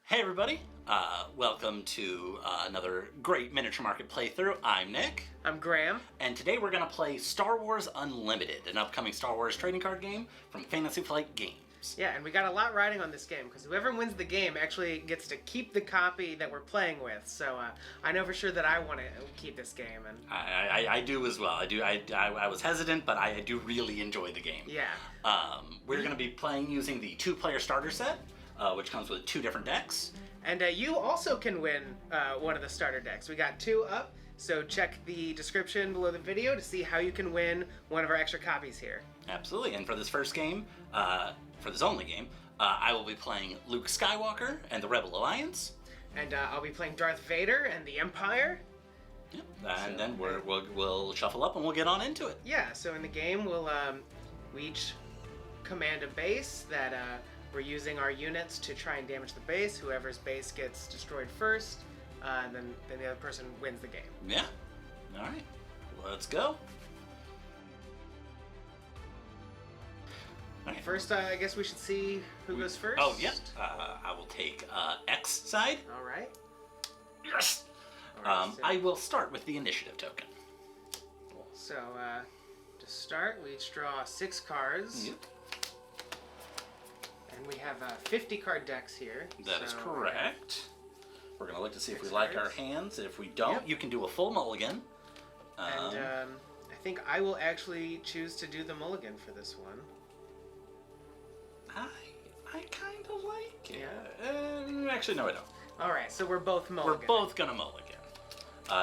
Hey everybody, welcome to another great miniature market playthrough. I'm Nick. I'm Graham. And today we're going to play Star Wars Unlimited, an upcoming Star Wars trading card game from Fantasy Flight Games. Yeah, and we got a lot riding on this game, because whoever wins the game actually gets to keep the copy that we're playing with. So I know for sure that I want to keep this game. And I do as well. I was hesitant, but I do really enjoy the game. Yeah. We're going to be playing using the 2-player starter set, which comes with 2 different decks. And you also can win one of the starter decks. We got 2 up, so check the description below the video to see how you can win one of our extra copies here. Absolutely, and for this first game, for this only game, I will be playing Luke Skywalker and the Rebel Alliance. And I'll be playing Darth Vader and the Empire. Yep. And then we'll shuffle up and we'll get on into it. Yeah, so in the game we each command a base that we're using our units to try and damage the base. Whoever's base gets destroyed first, then the other person wins the game. Yeah. All right. Let's go. Right. First, I guess we should see who goes first. Oh, yeah. I will take X side. All right. Yes. All right, so I will start with the initiative token. Cool. So to start, we each draw 6 cards. Yep. And we have 50 card decks here. That is correct. We're going to look to see if we 6 like cards. our hands. If we don't, Yep. you can do a full mulligan. And I think I will actually choose to do the mulligan for this one. I kind of like it. Yeah. Actually, no, I don't. All right, so we're both mulligan. We're both going to mulligan.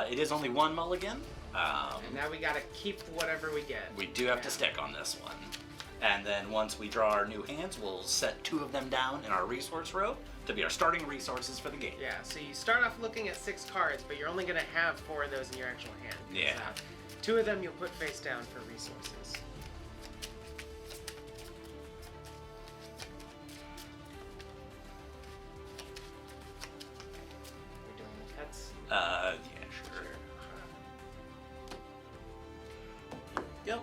It is only one mulligan. And now we got to keep whatever we get. We do have to stick on this one. And then once we draw our new hands, we'll set 2 of them down in our resource row to be our starting resources for the game. Yeah, so you start off looking at 6 cards, but you're only going to have 4 of those in your actual hand. Yeah. So 2 of them you'll put face down for resources. We're doing the cuts? Yeah, sure. Yep.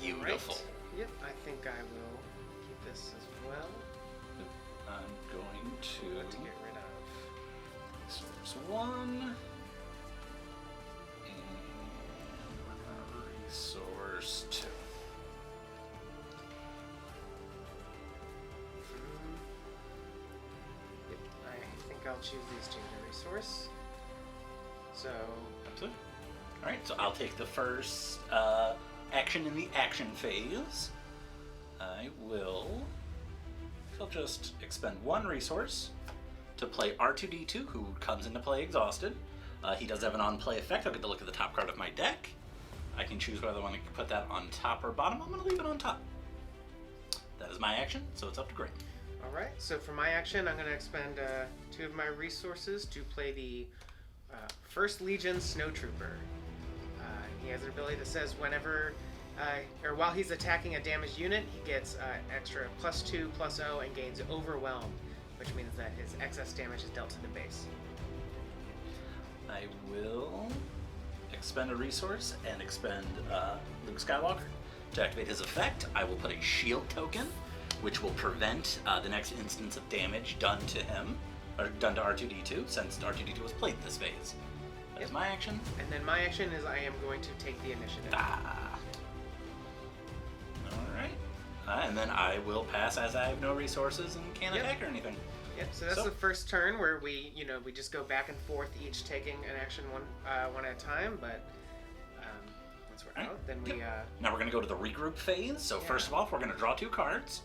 Beautiful. Right. Yep, I think I will keep this as well. I'm going to What to get rid of? resource 1 and resource 2. Yep, I think I'll choose these 2 to resource. So, Absolutely. All right, so I'll take the first action in the action phase. I'll just expend 1 resource to play R2-D2, who comes into play exhausted. He does have an on-play effect. I'll get to look at the top card of my deck. I can choose whether I want to put that on top or bottom. I'm going to leave it on top. That is my action, so it's up to Greg. all right. So for my action, I'm going to expend 2 of my resources to play the First Legion Snowtrooper. He has an ability that says whenever, or while he's attacking a damaged unit, he gets extra +2/+0 and gains Overwhelmed, which means that his excess damage is dealt to the base. I will expend a resource and expend Luke Skywalker. To activate his effect, I will put a shield token, which will prevent the next instance of damage done to him, or done to R2-D2, since R2-D2 was played this phase. That is my action. And then my action is I am going to take the initiative. Alright. And then I will pass as I have no resources and can't attack or anything. Yep, so that's the first turn where we just go back and forth, each taking an action one at a time, but once we're out, then we... Now we're going to go to the regroup phase. So first of all, we're going to draw 2 cards.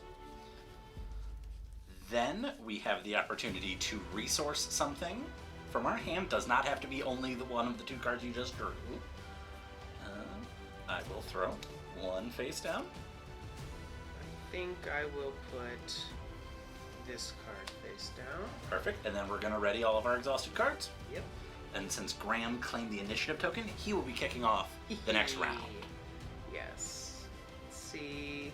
Then we have the opportunity to resource something from our hand. Does not have to be only the one of the 2 cards you just drew. I will throw 1 face down. I think I will put this card face down. Perfect. And then we're going to ready all of our exhausted cards. Yep. And since Graham claimed the initiative token, he will be kicking off the next round. Yes. Let's see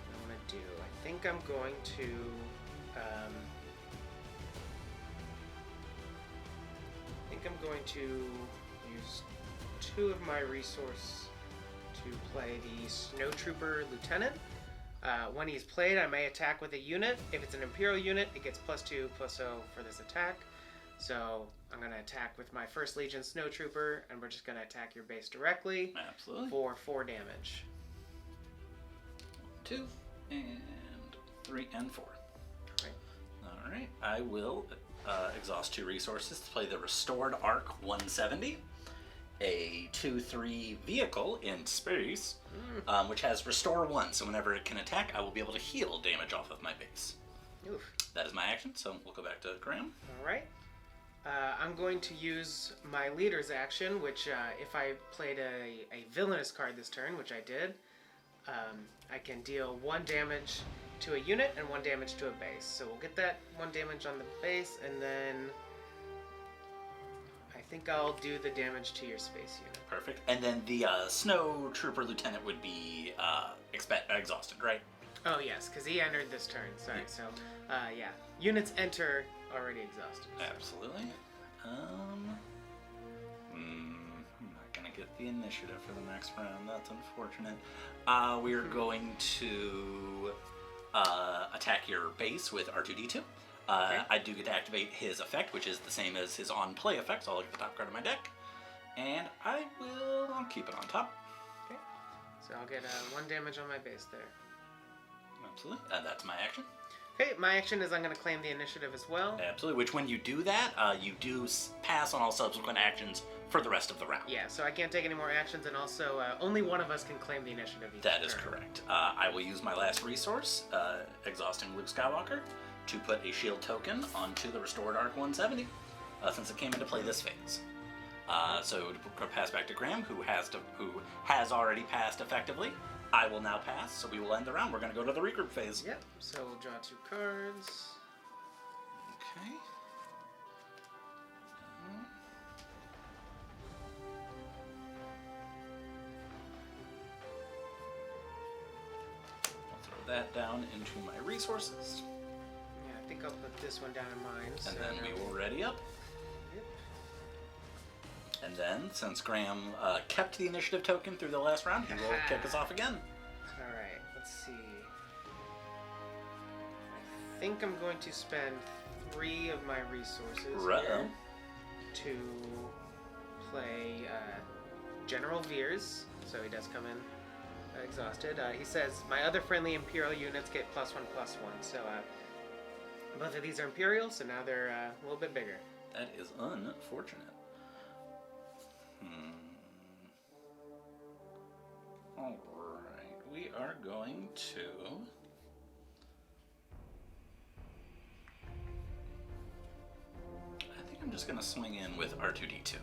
what I'm going to do. I think I'm going to... I'm going to use 2 of my resource to play the Snowtrooper Lieutenant. When he's played, I may attack with a unit. If it's an Imperial unit, it gets +2/+0 for this attack. So I'm going to attack with my First Legion Snowtrooper, and we're just going to attack your base directly. Absolutely. For 4 damage. 2 and 3 and 4. Right. All right. I will exhaust 2 resources to play the Restored Arc 170, a 2/3 vehicle in space, which has Restore 1. So whenever it can attack, I will be able to heal damage off of my base. Oof. That is my action. So we'll go back to Graham. All right. I'm going to use my leader's action, which if I played a villainous card this turn, which I did, I can deal 1 damage to a unit and 1 damage to a base. So we'll get that 1 damage on the base, and then I think I'll do the damage to your space unit. Perfect. And then the Snow Trooper Lieutenant would be exhausted, right? Oh yes, because he entered this turn. Sorry. Yeah. So yeah, units enter already exhausted. So. Absolutely. I'm not gonna get the initiative for the next round. That's unfortunate. We are going to attack your base with R2D2. Okay. I do get to activate his effect, which is the same as his on-play effect, so I'll look at the top card of my deck. And I'll keep it on top. Okay. So I'll get 1 damage on my base there. Absolutely. That's my action. Okay, my action is I'm going to claim the initiative as well. Absolutely. Which, when you do that, you do pass on all subsequent actions for the rest of the round. Yeah, so I can't take any more actions, and also only one of us can claim the initiative each That is turn. correct. I will use my last resource, exhausting Luke Skywalker, to put a shield token onto the Restored Arc 170, since it came into play this phase. So to pass back to Graham, who has already passed effectively. I will now pass, so we will end the round. We're going to go to the regroup phase. Yep, so we'll draw 2 cards. Okay. I'll throw that down into my resources. Yeah, I think I'll put this one down in mine. And then we will ready up. Yep. And then, since Graham kept the initiative token through the last round, he will kick us off again. Alright, let's see. I think I'm going to spend 3 of my resources here to play General Veers. So he does come in exhausted. He says, my other friendly Imperial units get +1/+1. So both of these are Imperial, so now they're a little bit bigger. That is unfortunate. Alright, we are going to... I think I'm just going to swing in with R2D2.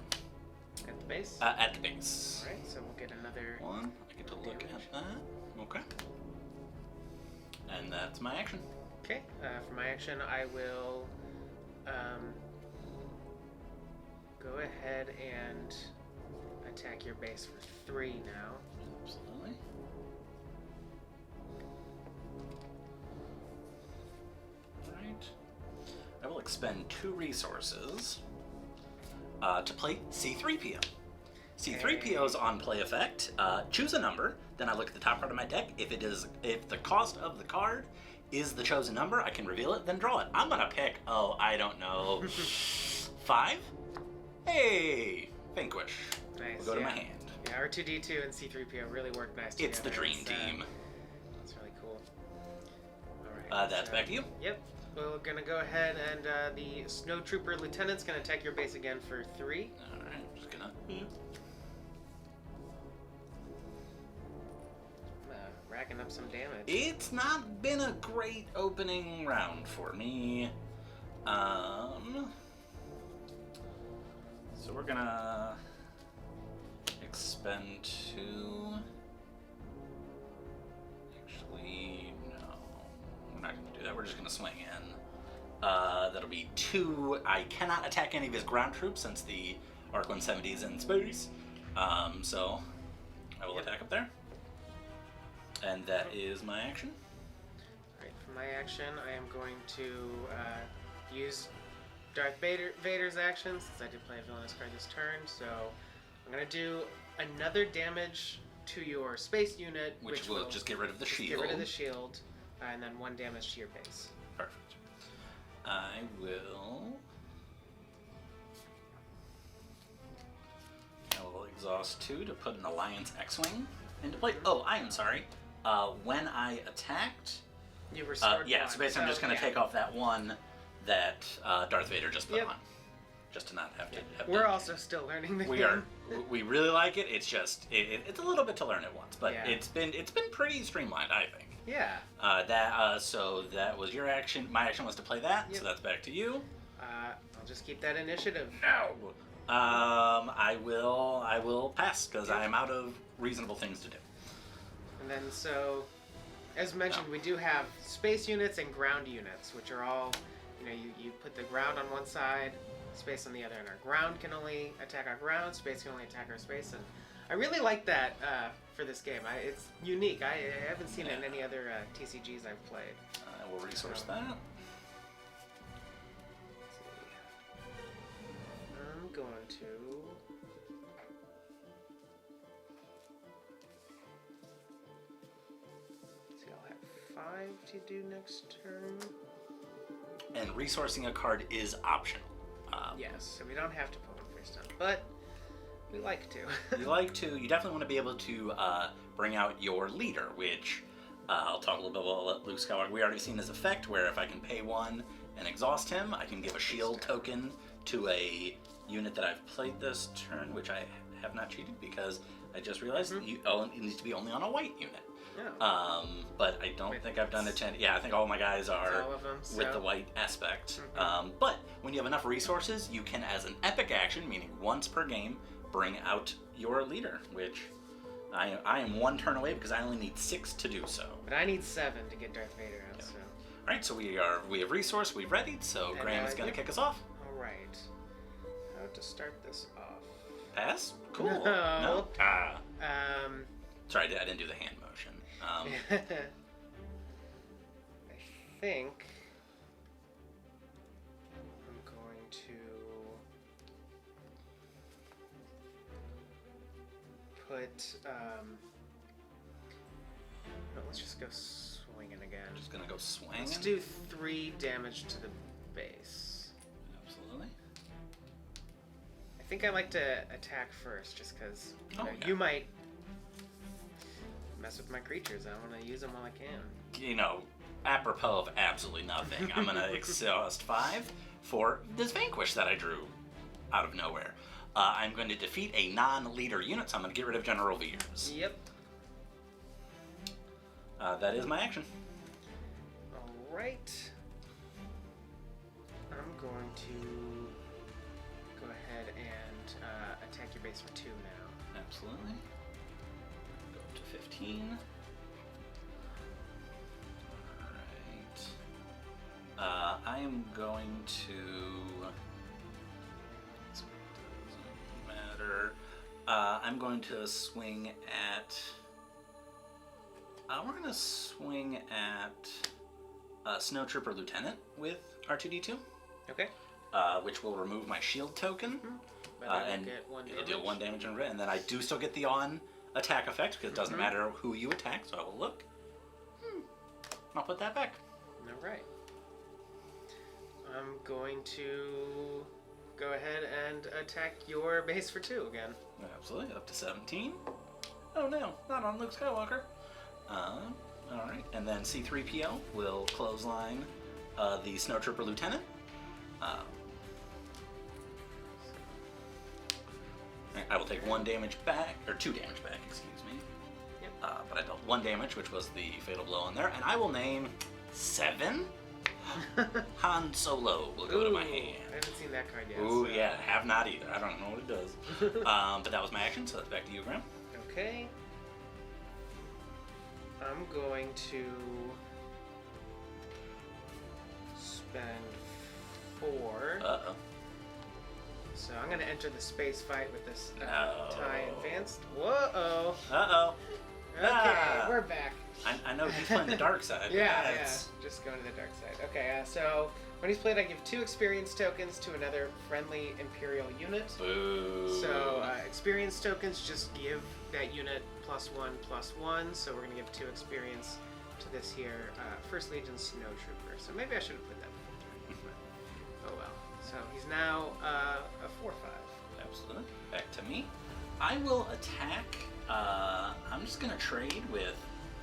At the base? At the base. Alright, so we'll get another... 1. I get to look damage. at that. Okay. And that's my action. Okay, for my action, I will go ahead and attack your base for 3 now. Absolutely. Alright. I will expend 2 resources to play C3PO. C3PO's on-play effect, choose a number, then I look at the top card of my deck. If the cost of the card is the chosen number, I can reveal it, then draw it. I'm gonna pick, I don't know, 5? Hey, Vanquish. Nice. We'll go to my hand. Yeah, R2D2 and C3PO really work nice together. It's the dream team. That's really cool. Alright. That's back to you. Yep. We're gonna go ahead and the Snowtrooper Lieutenant's gonna attack your base again for 3. Alright, I'm just gonna... Racking up some damage. It's not been a great opening round for me. So we're gonna expend 2. Actually, no. We're not gonna do that. We're just gonna swing in. That'll be 2. I cannot attack any of his ground troops since the Arc 170 is in space. So I will attack up there. And that is my action. Alright, for my action, I am going to use Darth Vader's action, since I did play a villainous card this turn, so I'm gonna do another damage to your space unit, Which will just get rid of the shield. Get rid of the shield, and then 1 damage to your base. Perfect. I will exhaust 2 to put an Alliance X-Wing into play. Oh, I am sorry. When I attacked... You restored yeah, one. so basically I'm just going to take off that one that Darth Vader just put on. Just to not have to... We're also still learning the game. We really like it. It's just... it's a little bit to learn it once, but it's been pretty streamlined, I think. Yeah. So that was your action. My action was to play that, so that's back to you. I'll just keep that initiative. No! I will pass, because I am out of reasonable things to do. And then, so, as mentioned, we do have space units and ground units, which are all, you put the ground on one side, space on the other, and our ground can only attack our ground, space can only attack our space, and I really like that for this game. It's unique. I haven't seen it in any other TCGs I've played. I will resource that. I'm going to... see, I'll have 5 to do next turn. And resourcing a card is optional. Yes, so we don't have to put one face down, but we like to. You definitely want to be able to bring out your leader, which I'll talk a little bit about Luke Skywalker. We already seen his effect, where if I can pay 1 and exhaust him, I can give a shield token to a unit that I've played this turn, which I have not cheated because I just realized it needs to be only on a white unit. Yeah. But I don't think I've done it. Yeah, I think all my guys are all of them, with the white aspect. But when you have enough resources, you can, as an epic action, meaning once per game, bring out your leader, which I am 1 turn away because I only need 6 to do so. But I need 7 to get Darth Vader out. So. All right, so we have resource, we've readied. So Graham is going to kick us off. All right. How to start this off? Pass. Cool. No. Sorry, I didn't do the hand motion. I think I'm going to put. No, let's just go swinging again. Just gonna go swinging. Let's do 3 damage to the base. Absolutely. I think I like to attack first, just because you might mess with my creatures. I want to use them while I can. Apropos of absolutely nothing, I'm gonna exhaust 5 for this Vanquish that I drew out of nowhere. I'm going to defeat a non-leader unit, so I'm going to get rid of General Veers. Yep. That is my action. All right. I'm going to go ahead and attack your base for 2 now. Absolutely. Go up to 15. Alright. I am going to... Doesn't matter. I'm going to swing at... we're going to swing at Snow Trooper Lieutenant with R2-D2. Okay. Which will remove my shield token. And it'll deal 1 damage and then I do still get the on attack effect because it doesn't matter who you attack, so I will look. I'll put that back. All right. I'm going to go ahead and attack your base for 2 again. Absolutely, up to 17. Oh no, not on Luke Skywalker. Alright, and then C-3PO will clothesline the Snow Trooper Lieutenant. I will take 1 damage back, or 2 damage back, excuse me. Yep. But I dealt 1 damage, which was the fatal blow on there, and I will name 7. Han Solo will go to my hand. I haven't seen that card yet. Ooh, yeah, have not either. I don't know what it does. But that was my action, so that's back to you, Graham. Okay. I'm going to spend 4. Uh-oh. So I'm going to enter the space fight with this No. TIE Advanced. Whoa-oh. Uh-oh. Okay, we're back. I know he's playing the dark side. Yeah, just going to the dark side. Okay, so when he's played, I give 2 experience tokens to another friendly Imperial unit. Boo. So experience tokens just give that unit +1/+1. So we're gonna give 2 experience to this here First Legion Snowtrooper. So maybe I should have put that before. Oh well. So he's now a 4/5. Absolutely. Back to me. I will attack. I'm just gonna trade with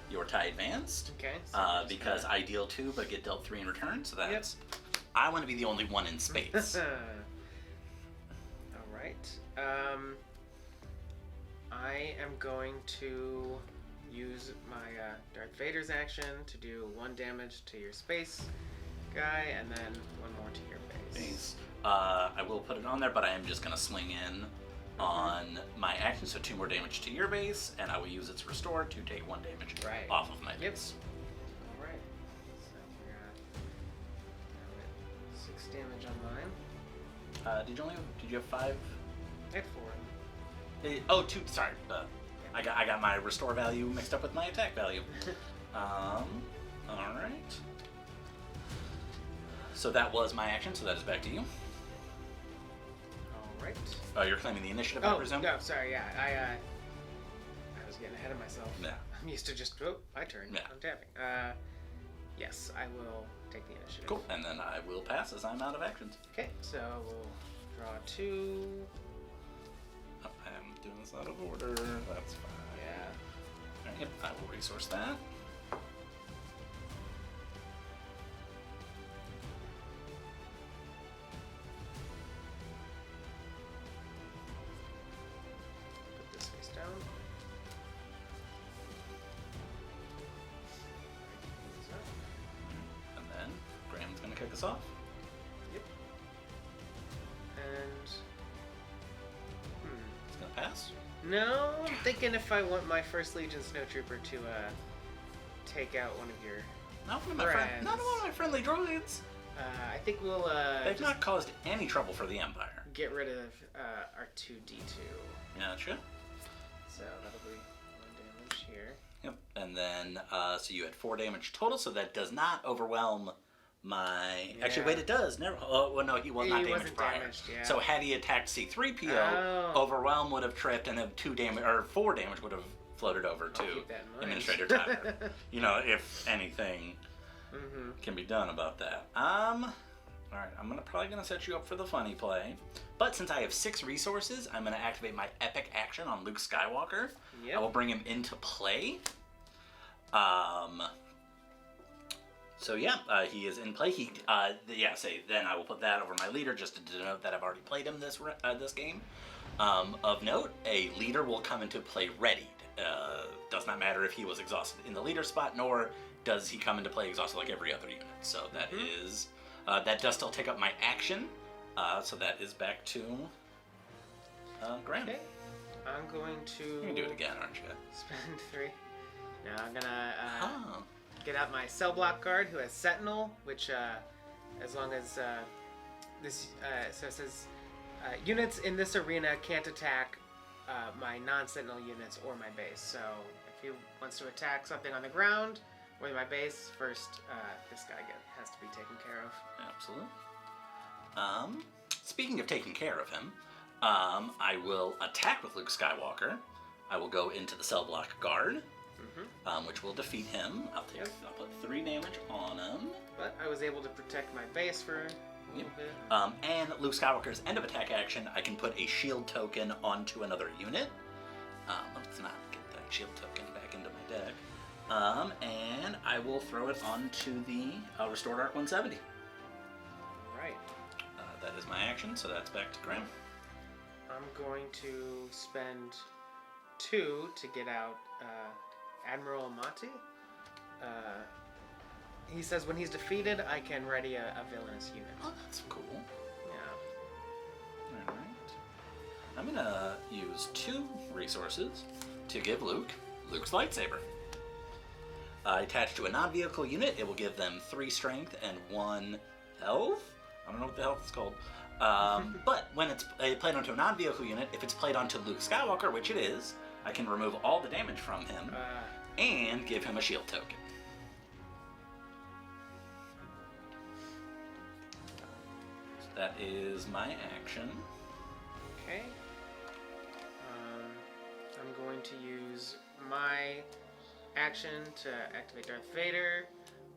your TIE Advanced. Okay. So because I deal 2 but get dealt 3 in return. So that's. Yep. I want to be the only one in space. All right. I am going to use my Darth Vader's action to do 1 damage to your space guy, and then 1 more to your base. I will put it on there, but I am just going to swing in on my action, so 2 more damage to your base, and I will use its restore to take 1 damage off of my base. All right. So we're at 6 damage on mine. Did you have 5? I had 4. 2. Sorry. I got my restore value mixed up with my attack value. All right. So that was my action. So that is back to you. All right. Oh, you're claiming the initiative, I presume? No, sorry. Yeah, I was getting ahead of myself. Yeah. I'm used to just my turn. Yeah. I'm tapping. Yes, I will take the initiative. Cool. And then I will pass as I'm out of actions. Okay. So we'll draw 2. I'm doing this out of order. That's fine. Yeah. Right, yep, I will resource that. Put this face down. And then Graham's going to kick us off. Yep. And It's going to pass. no, I'm thinking if I want my First Legion Snowtrooper to take out one of your Not one of my friendly droids. I think we'll They've not caused any trouble for the Empire. get rid of our 2d2. Gotcha. So that'll be 1 damage here. Yep. And then, so you had 4 damage total, so that does not overwhelm my... Yeah. Actually, wait, it does. Never... Oh, well, no, he was not damaged prior. Yeah. So had he attacked C-3PO, Overwhelm would have tripped, and then 4 damage would have floated over to keep that in mind. Administrator Tyler. If anything can be done about that. Alright, I'm probably gonna set you up for the funny play. But since I have 6 resources, I'm gonna activate my epic action on Luke Skywalker. Yep. I will bring him into play. So yeah, he is in play. Then I will put that over my leader just to denote that I've already played him this game. Of note, a leader will come into play readied. Does not matter if he was exhausted in the leader spot, nor does he come into play exhausted like every other unit. So that is that does still take up my action. So that is back to Graham. Okay. I'm going to... You can do it again, aren't you? Spend 3. Now I'm gonna get out my cell block guard who has Sentinel, which as long as this so it says units in this arena can't attack my non-Sentinel units or my base. So if he wants to attack something on the ground or my base, first this guy has to be taken care of. Absolutely. Speaking of taking care of him, I will attack with Luke Skywalker. I will go into the cell block guard, which will defeat him. I'll put 3 damage on him. But I was able to protect my base for a little bit. And Luke Skywalker's end of attack action, I can put a shield token onto another unit. Let's not get that shield token back into my deck. And I will throw it onto the Restored Arc 170. Right. That is my action, so that's back to Graham. I'm going to spend 2 to get out Admiral Amati. He says when he's defeated, I can ready a villainous unit. Oh, that's cool. Yeah. Alright. I'm gonna use 2 resources to give Luke's lightsaber. Attached to a non-vehicle unit, it will give them 3 strength and 1 health. I don't know what the health is called. But when it's played onto a non-vehicle unit, if it's played onto Luke Skywalker, which it is, I can remove all the damage from him and give him a shield token. So that is my action. Okay. I'm going to use my action to activate Darth Vader,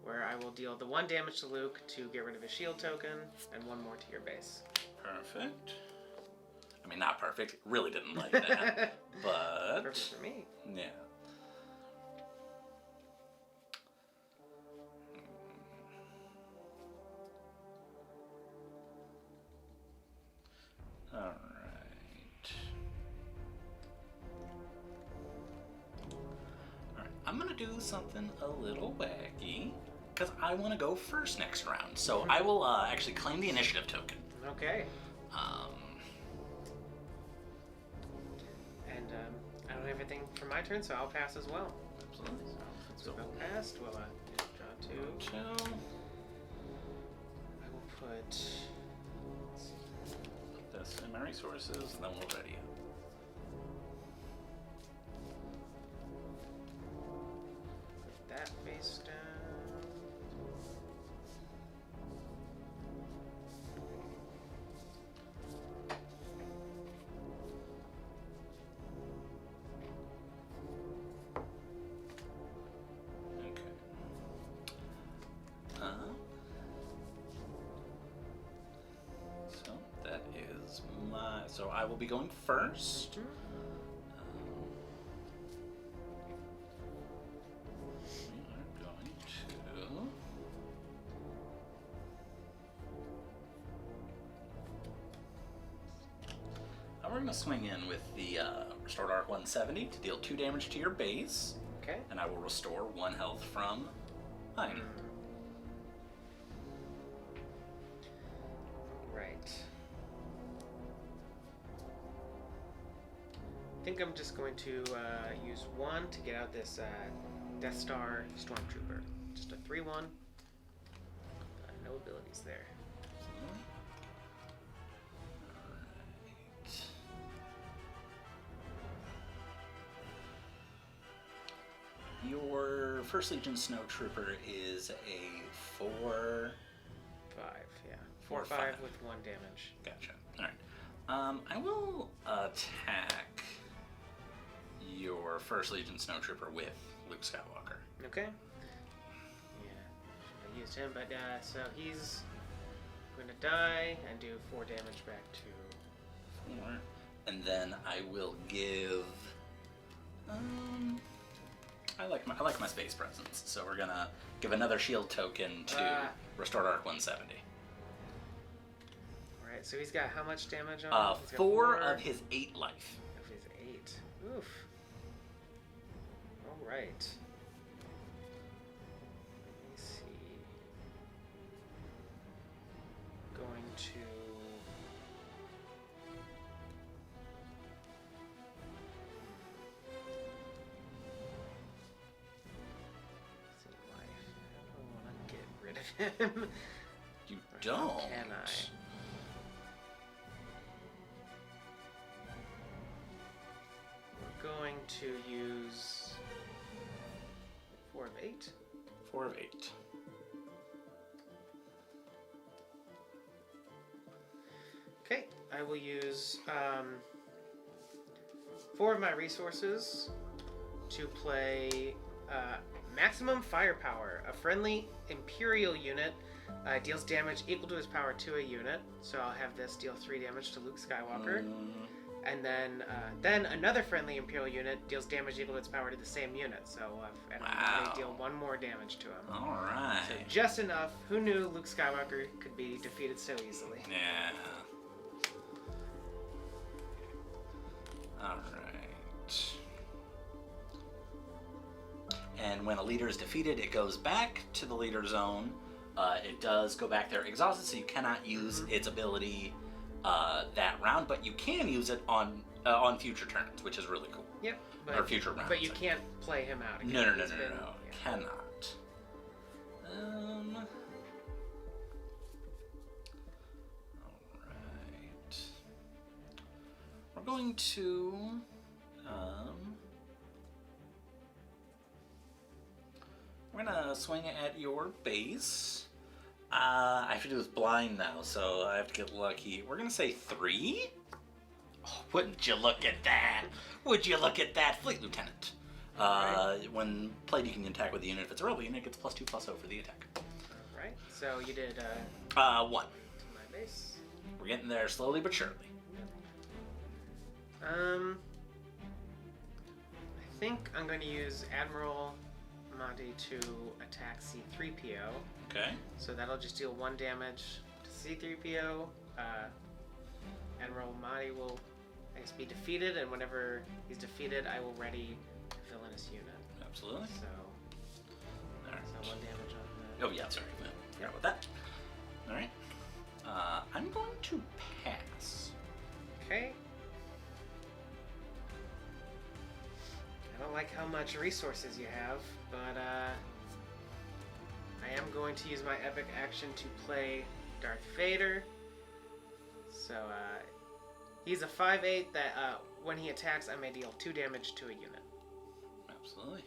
where I will deal the 1 damage to Luke to get rid of his shield token, and 1 more to your base. Perfect. I mean, not perfect. Really didn't like that. But... Perfect for me. Yeah. Alright. Alright, I'm gonna do something a little wacky, because I want to go first next round. So I will actually claim the initiative token. Okay. And I don't have anything for my turn, so I'll pass as well. Absolutely. So we'll pass. We'll draw 2. I will put this in my resources, and then we'll ready it. put that face down. So that is my... So I will be going first. We are going to... We're going to swing in with the Restored Arc 170 to deal 2 damage to your base. Okay. And I will restore 1 health from mine. Right. I think I'm just going to use 1 to get out this Death Star Stormtrooper. Just a 3/1. No abilities there. Your First Legion Snowtrooper is a 4... 5, yeah. 4 4/5 5 with 1 damage. Gotcha. Alright. I will attack your First Legion Snowtrooper with Luke Skywalker. Okay. Yeah, should have used him, but so he's going to die and do 4 damage back to... 4. And then I will give... I like my space presence, so we're gonna give another shield token to Restored Arc 170. Alright, so he's got how much damage on? He's got 4 of his 8 life. Of his 8. Oof. Alright. Let me see. Going to... him. You don't. Can I? We're going to use 4 of 8. 4 of 8. Okay, I will use 4 of my resources to play Maximum Firepower. A friendly Imperial unit deals damage equal to his power to a unit. So I'll have this deal 3 damage to Luke Skywalker. And then another friendly Imperial unit deals damage equal to its power to the same unit. So they deal 1 more damage to him. Alright. So just enough. Who knew Luke Skywalker could be defeated so easily? Yeah. Alright. And when a leader is defeated, it goes back to the leader zone. It does go back there exhausted, so you cannot use its ability that round, but you can use it on future turns, which is really cool. Yep. Or future rounds. But you can't play him out again. No. Yeah. Cannot. Alright. We're going to We're gonna swing at your base. I have to do this blind now, so I have to get lucky. We're gonna say 3. Oh, wouldn't you look at that? Would you look at that, Fleet Lieutenant? When played, you can attack with the unit. If it's a rebel unit, it gets +2/+0 for the attack. Alright, so you did 1. to my base. We're getting there slowly but surely. I think I'm going to use Admiral Monty to attack C-3PO. Okay. So that'll just deal 1 damage to C-3PO. Admiral Monty will, I guess, be defeated, and whenever he's defeated, I will ready villainous unit. Absolutely. So, Alright. so 1 damage on that. Oh, yeah, sorry. Forgot about that. Alright. I'm going to pass. Okay. I don't like how much resources you have, but I am going to use my epic action to play Darth Vader. So he's a 5/8 that when he attacks, I may deal 2 damage to a unit. Absolutely.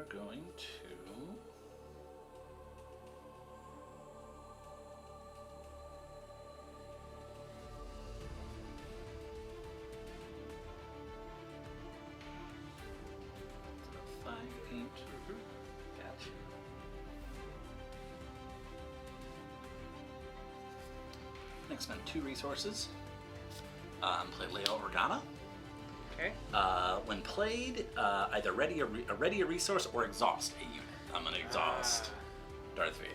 Going to Gotcha. Next, spend 2 resources. Play Leia Organa. Okay. When played, either ready a resource or exhaust a unit. I'm gonna exhaust Darth Vader.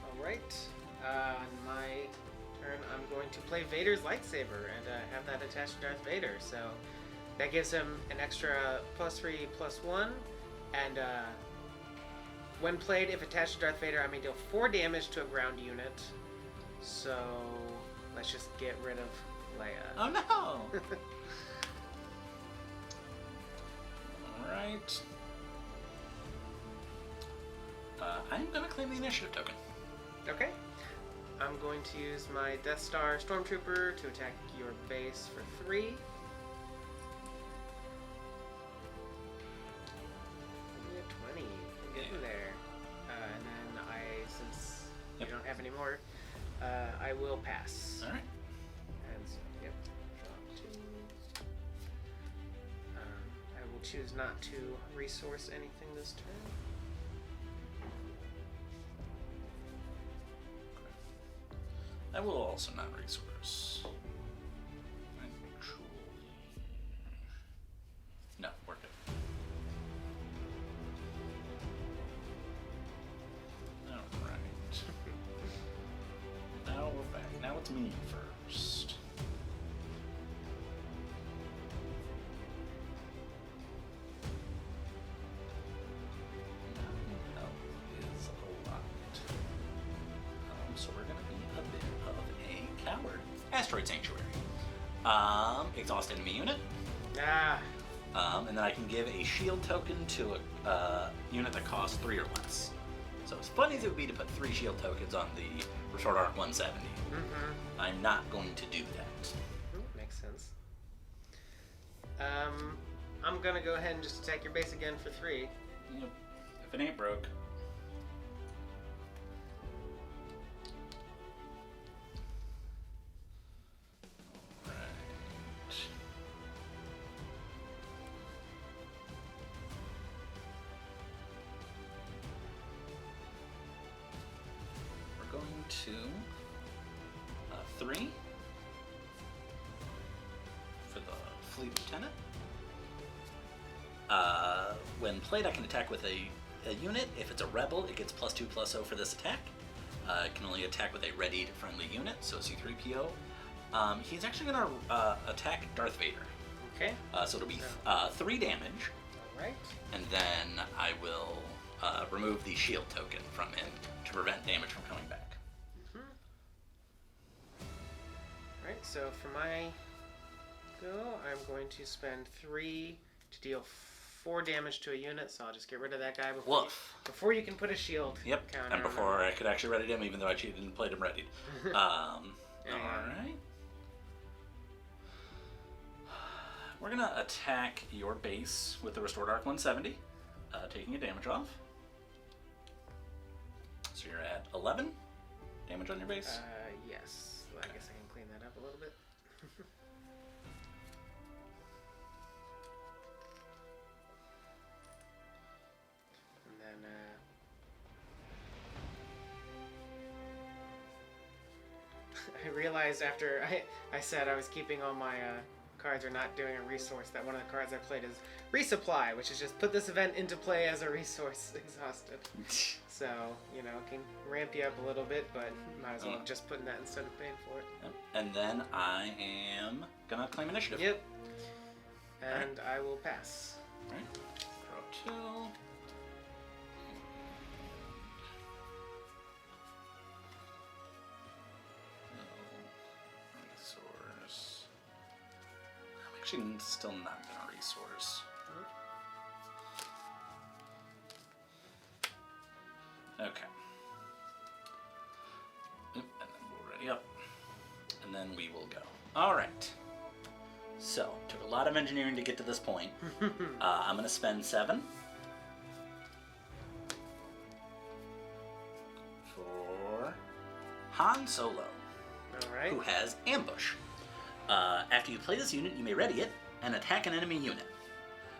All right. On my turn, I'm going to play Vader's lightsaber and have that attached to Darth Vader. So that gives him an extra +3/+1, and when played, if attached to Darth Vader, I may deal 4 damage to a ground unit. So let's just get rid of Leia. Oh no! Alright. I'm gonna claim the initiative token. Okay. I'm going to use my Death Star Stormtrooper to attack your base for 3. Yeah, 20. We're getting there. And then since you don't have any more, I will pass. Alright. And so, yep, drop 2. I will choose not to resource anything this turn. I will also not resource. No, we're good. Alright. Now we're back. Now it's me first. Is a lot. So we're gonna be a bit of a coward. Asteroid Sanctuary. Exhaust enemy unit. And then I can give a shield token to a unit that costs 3 or less. So as fun as it would be to put 3 shield tokens on the Retort Arc 170, I'm not going to do that. Makes sense. I'm gonna go ahead and just attack your base again for 3. Yep. If it ain't broke. To 3 for the Fleet Lieutenant. When played, I can attack with a unit. If it's a rebel, it gets +2/+0 for this attack. It can only attack with a readied friendly unit, so C-3PO. He's actually going to attack Darth Vader. Okay. So it'll be 3 damage. Alright. And then I will remove the shield token from him to prevent damage from coming back. Alright, so for my go. I'm going to spend 3 to deal 4 damage to a unit, so I'll just get rid of that guy before you can put a shield. Yep, counter and on before I could actually ready him, even though I cheated and played him ready. Alright. We're gonna attack your base with the Restored Arc 170, taking a damage off. So you're at 11 damage on your base? Yes. Well, I guess I can clean that up a little bit. And then, I realized after I said I was keeping all my cards or not doing a resource, that one of the cards I played is Resupply, which is just put this event into play as a resource exhausted. So, you know, it can ramp you up a little bit, but might as well just putting that instead of paying for it. Yep. And then I am gonna claim initiative. Yep. And I will pass. Alright. Draw 2. Resource. I'm actually still not gonna resource. Okay. Oop, and then we'll ready up. And then we will go. Alright. So, took a lot of engineering to get to this point. I'm going to spend 7 for Han Solo, Alright. who has Ambush. After you play this unit, you may ready it and attack an enemy unit.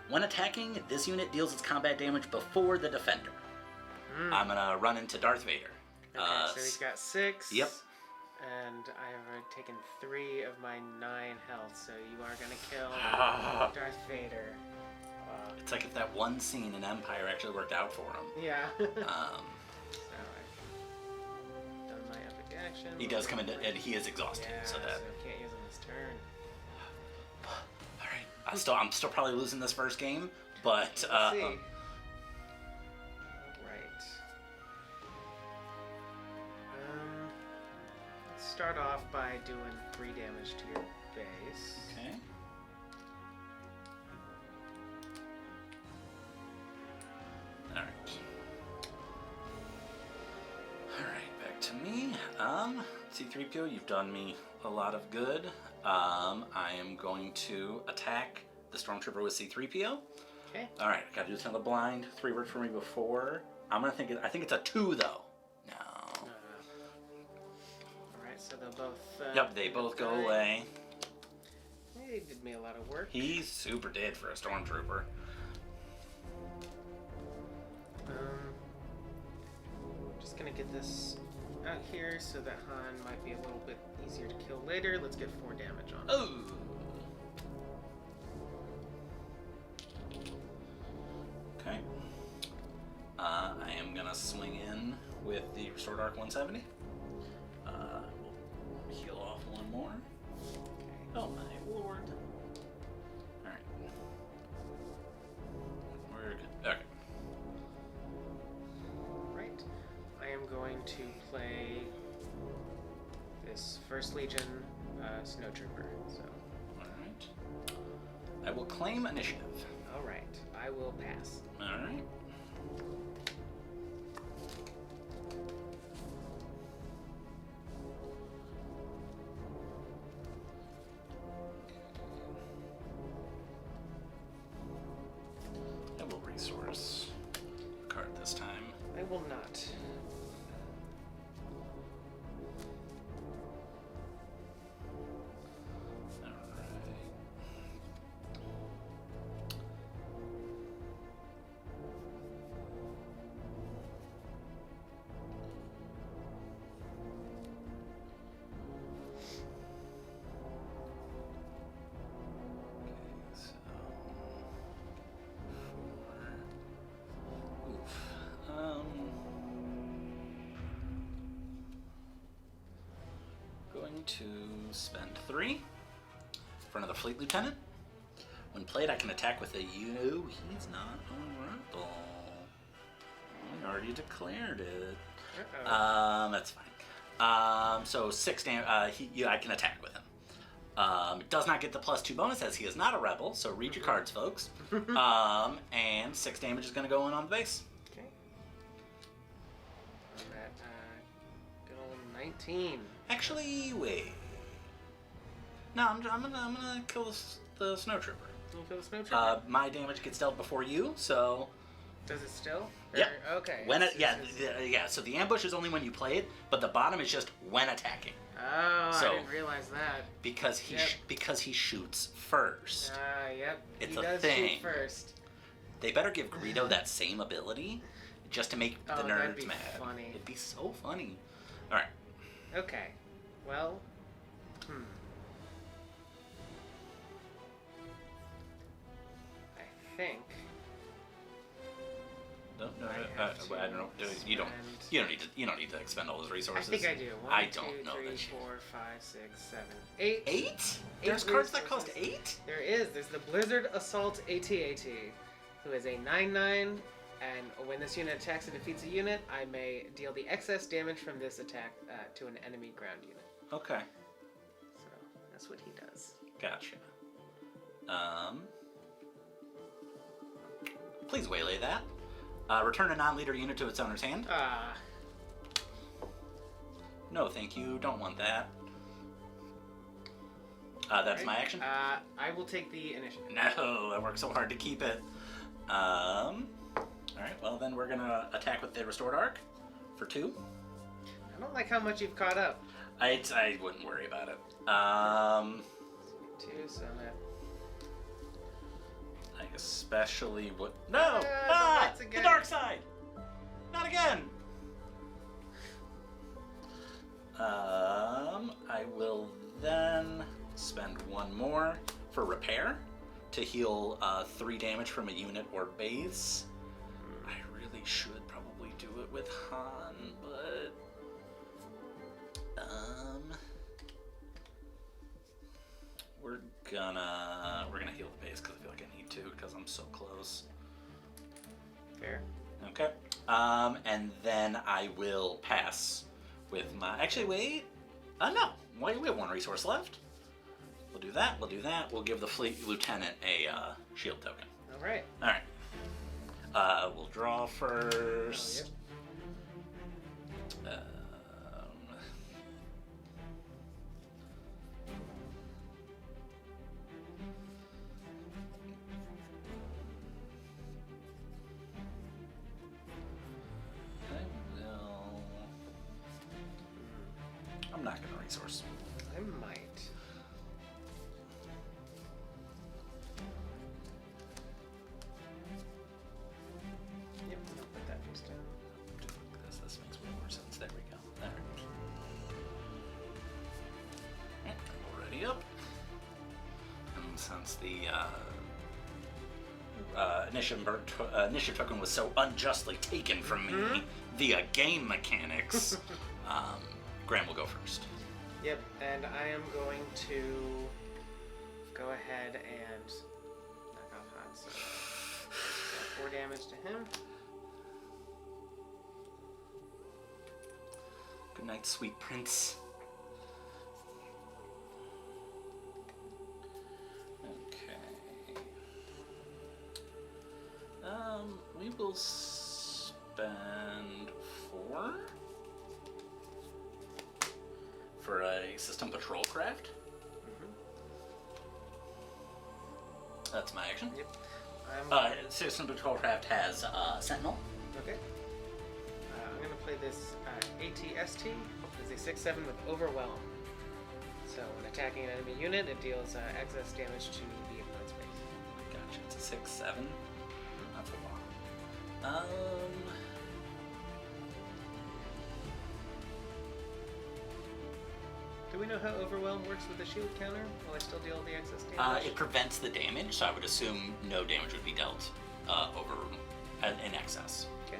When attacking, this unit deals its combat damage before the defender. I'm going to run into Darth Vader. Okay, so he's got 6. Yep. And I have already taken 3 of my 9 health, so you are going to kill Darth Vader. It's like if that one scene in Empire actually worked out for him. Yeah. Um, So I've done my epic action. he does come into, and he is exhausted, Yeah, so that. I can't use him this turn. All right, I'm still probably losing this first game, but Let's see. Right. Let's start off by doing 3 damage to your base. okay. All right. All right, back to me. C-3PO, you've done me a lot of good. I am going to attack the Stormtrooper with C-3PO. Okay. All right, I gotta do this on the blind. 3 worked for me before. I think it's a 2 though. No. Alright, so they'll both... Yep, they both go die. away. He did me a lot of work. He's super dead for a Stormtrooper. Just gonna get this out here so that Han might be a little bit easier to kill later. Let's get 4 damage on him. Oh! Okay. I am gonna swing in with the Restored Arc 170. We'll heal off 1 more. Oh my lord. Alright. We're good. Okay. Right. I am going to play this First Legion Snowtrooper. So, Alright. I will claim initiative. alright. I will pass. Alright. I will resource a card this time. I will not. Alright. Okay, so 4. Oof. Going to spend 3 in front of the Fleet Lieutenant. When played, I can attack with a U. He's not honorable. I already declared it. Uh-oh. That's fine. So 6 damage. I can attack with him. Does not get the +2 bonus as he is not a rebel, so read your cards, folks. And 6 damage is going to go in on the base. Okay. On that good old 19. Actually, wait. No, I'm gonna kill the snow trooper. You kill the snow trooper? My damage gets dealt before you, so. Does it still? Yeah. Okay. When yeah. So the ambush is only when you play it, but the bottom is just when attacking. Oh, So, I didn't realize that. Because he shoots first. Yep. It's he a does thing. shoot first. They better give Greedo that same ability, just to make the that'd nerds be mad. funny. It'd be so funny. All right. Okay. Well. I think. No, I I don't know. You don't need to expend all those I resources. think I do. 1, I 2, don't know 3, that you- 4, 5, 6, 7, 8. 8? There's cards that cost 8? There is. There's the Blizzard Assault AT-AT, who is a 9/9, and when this unit attacks and defeats a unit, I may deal the excess damage from this attack to an enemy ground unit. Okay. So that's what he does. Gotcha. Please waylay that. Return a non-leader unit to its owner's hand. No, thank you. Don't want that. That's my action. I will take the initiative. No, I worked so hard to keep it. All right. Well, then we're gonna attack with the restored arc for 2. I don't like how much you've caught up. I wouldn't worry about it. 2, so I'm at... I especially would. No! lights The again. dark side! Not again! I will then spend 1 more for repair to heal 3 damage from a unit or base. I really should probably do it with Han, but we're gonna heal the base because I feel like I need to because I'm so close. Fair. Okay. And then I will pass with my. Actually, wait. No. Wait, we have 1 resource left. We'll do that. We'll give the fleet lieutenant a shield token. All right. All right. We'll draw first. Oh, I'm not going to resource. I might. Yep, I'll put that face down. This makes way more sense. There we go. All right. Already up. And since the initiative token was so unjustly taken from me via game mechanics, Graham will go first. Yep, and I am going to go ahead and knock off Han. So 4 damage to him. Good night, sweet prince. Okay. We will spend 4 for a system patrol craft. That's my action. Yep. System patrol craft has sentinel. Okay. I'm going to play this ATST. It's a 6/7 with Overwhelm. So when attacking an enemy unit, it deals excess damage to the opponent's base. Gotcha. It's a 6/7. That's a lot. Do we know how Overwhelm works with the shield counter? Will I still deal the excess damage? It prevents the damage, so I would assume no damage would be dealt in excess. Okay.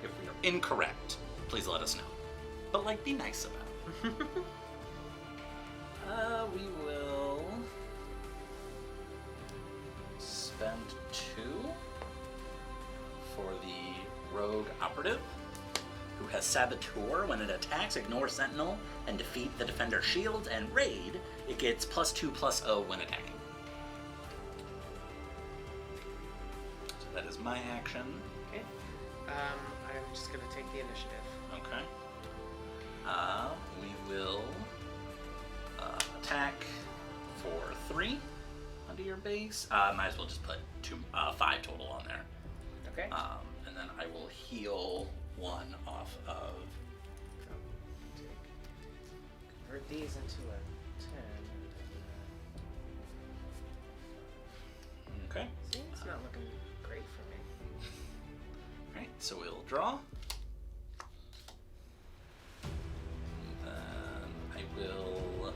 If we are incorrect, please let us know. But be nice about it. We will spend 2 for the rogue operative, who has Saboteur. When it attacks, ignore Sentinel and defeat the defender's shield. And Raid, it gets +2/+0 when attacking. So that is my action. Okay. I'm just gonna take the initiative. Okay. We will attack for 3 onto your base. Might as well just put 5 total on there. Okay. And then I will heal 1 off of. Convert these into a 10. Okay. See, it's not looking great for me. Alright, so we'll draw. Then I will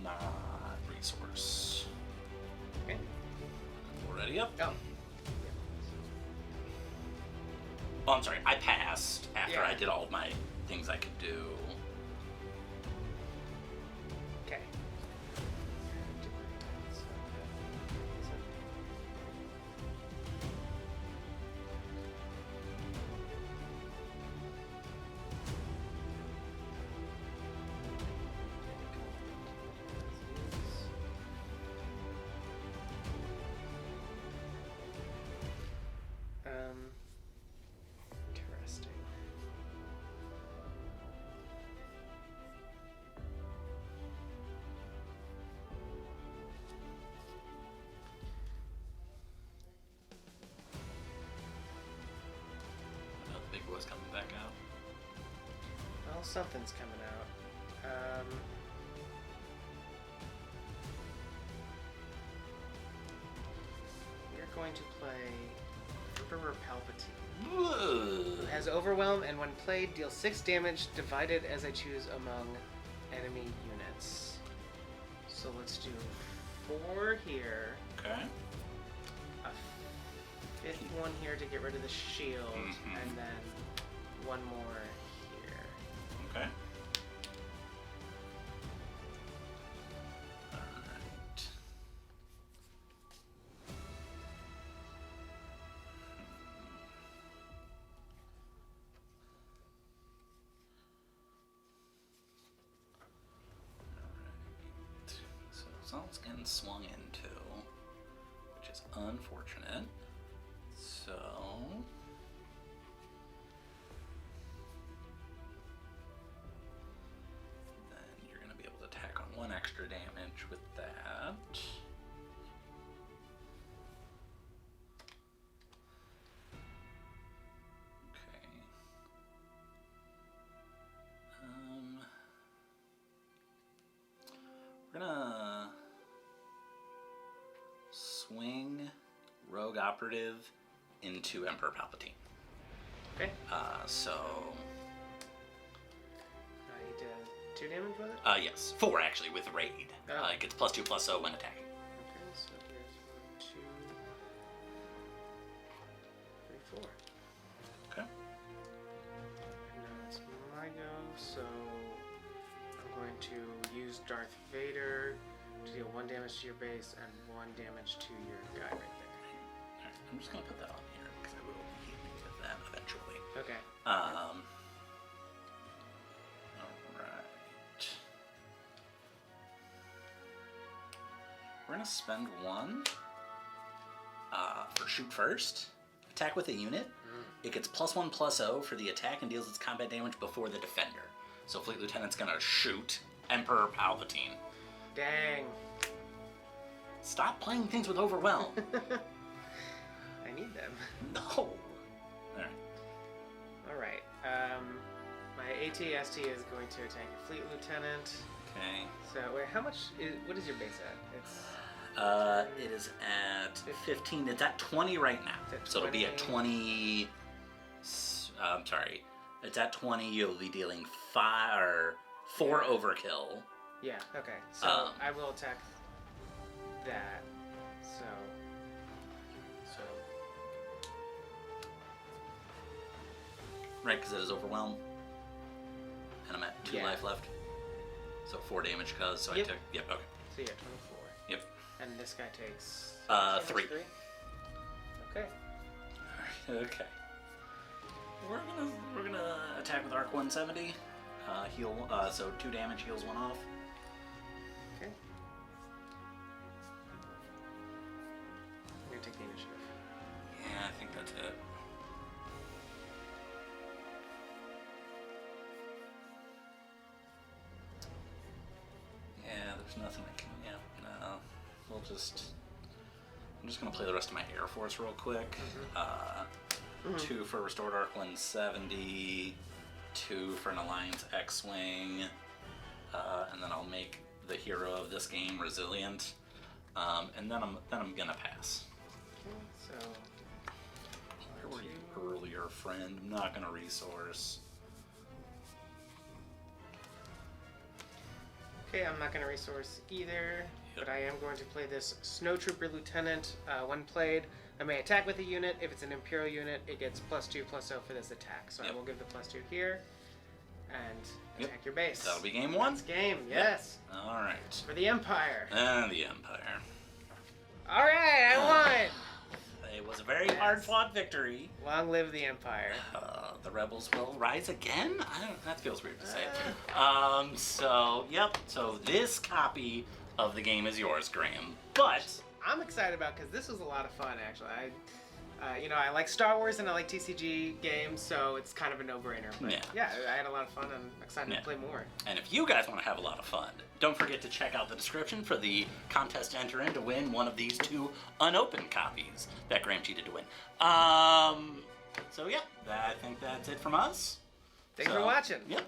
not resource. Okay. Already up. Oh. Oh, I'm sorry. I passed after Yeah. I did all of my things I could do. Okay. Interesting. I know the big boy's coming back out. Well, something's coming out. We're going to play Emperor Palpatine. Whoa. Has Overwhelm, and when played, deals 6 damage divided as I choose among enemy units. So let's do 4 here, Okay. a 5th one here to get rid of the shield, Mhm. and then 1 more here. Okay. Alright. So Zal's getting swung into, which is unfortunate. So then you're going to be able to attack on 1 extra damage with that. Okay. We're gonna swing Rogue Operative into Emperor Palpatine. Okay. So I need 2 damage with it? yes, 4 actually with Raid. Oh. It gets +2/+0 when attacking. Okay, so here's 1, 2, 3, 4. Okay. Now it's my go, so I'm going to use Darth Vader to deal 1 damage to your base and 1 damage to your guy right there. Alright, I'm just gonna put that on here because I will be with that eventually. Okay. Alright. We're gonna spend 1 for shoot first. Attack with a unit. It gets +1/+0 for the attack and deals its combat damage before the defender. So Fleet Lieutenant's gonna shoot Emperor Palpatine. Dang. Stop playing things with Overwhelm. I need them. No. Alright. Alright. My AT-ST is going to attack your Fleet Lieutenant. Okay. So, wait, what is your base at? It's... It is at 15. It's at 20 right now. It's at So it'll be at 20. 20. Sorry. It's at 20. You'll be dealing 5 or 4 overkill. Yeah, okay. So, I will attack that. So... Right, because it is overwhelm. And I'm at 2 Yeah. life left. So 4 damage cause. So Yep. I took. Yep. Okay. So yeah, 24. Yep. And this guy takes... 3. Okay. Okay. we're gonna attack with Arc 170. Heal. So 2 damage, heals 1 off. Okay. I'm gonna take the initiative. Yeah, I think that's it. Yeah, there's nothing I can. Yeah, no. We'll just. I'm just gonna play the rest of my Air Force real quick. 2 for Restored Arc 170, 2 for an Alliance X-Wing, and then I'll make the hero of this game Resilient, and then I'm gonna pass. Okay, so Where were you earlier, friend? I'm not gonna resource. okay, I'm not gonna resource either, but I am going to play this Snowtrooper Lieutenant. When played, I may attack with a unit. If it's an Imperial unit, it gets +2/+0 for this attack. So I will give the +2 here, and attack your base. That'll be game 1. That's game, yes. All right. For the Empire. And the Empire. All right, I won. It was a very hard-fought victory. Long live the Empire. The rebels will rise again? That feels weird to say. So this copy of the game is yours, Graham. But I'm excited about because this was a lot of fun, actually. I like Star Wars and I like TCG games, so it's kind of a no-brainer. But yeah, I had a lot of fun and I'm excited to play more. And if you guys want to have a lot of fun, don't forget to check out the description for the contest to enter in to win one of these 2 unopened copies that Graham cheated to win. So yeah, I think that's it from us. Thanks for watching. Yep.